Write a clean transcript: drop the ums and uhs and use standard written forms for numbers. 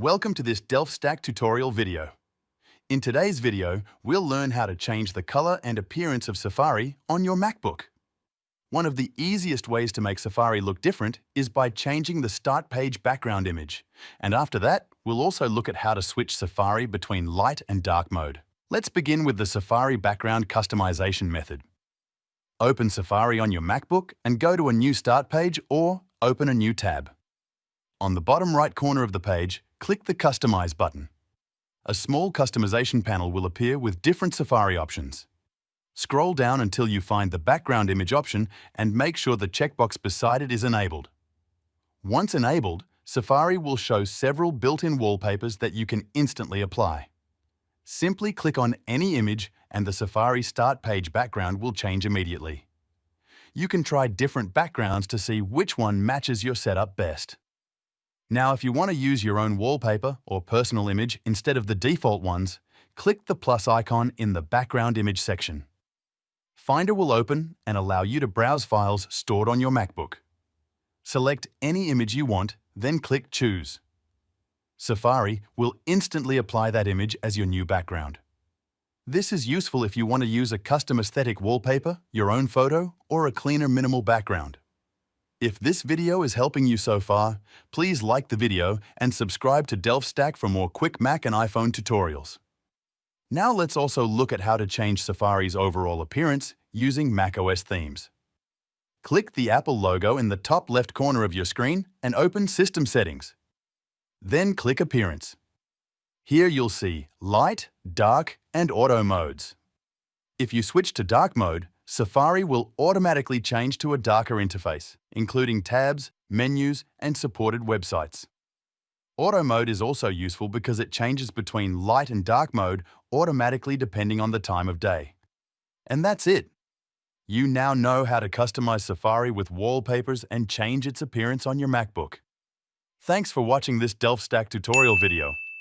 Welcome to this Delft Stack tutorial video. In today's video, we'll learn how to change the color and appearance of Safari on your MacBook. One of the easiest ways to make Safari look different is by changing the start page background image. And after that, we'll also look at how to switch Safari between light and dark mode. Let's begin with the Safari background customization method. Open Safari on your MacBook and go to a new start page or open a new tab. On the bottom right corner of the page, click the Customize button. A small customization panel will appear with different Safari options. Scroll down until you find the background image option and make sure the checkbox beside it is enabled. Once enabled, Safari will show several built-in wallpapers that you can instantly apply. Simply click on any image and the Safari start page background will change immediately. You can try different backgrounds to see which one matches your setup best. Now, if you want to use your own wallpaper or personal image instead of the default ones, click the plus icon in the background image section. Finder will open and allow you to browse files stored on your MacBook. Select any image you want, then click Choose. Safari will instantly apply that image as your new background. This is useful if you want to use a custom aesthetic wallpaper, your own photo, or a cleaner minimal background. If this video is helping you so far, please like the video and subscribe to Delft Stack for more quick Mac and iPhone tutorials. Now let's also look at how to change Safari's overall appearance using macOS themes. Click the Apple logo in the top left corner of your screen and open System Settings. Then click Appearance. Here you'll see Light, Dark, and Auto modes. If you switch to Dark mode, Safari will automatically change to a darker interface, including tabs, menus, and supported websites. Auto mode is also useful because it changes between light and dark mode automatically depending on the time of day. And that's it. You now know how to customize Safari with wallpapers and change its appearance on your MacBook. Thanks for watching this Delft Stack tutorial video.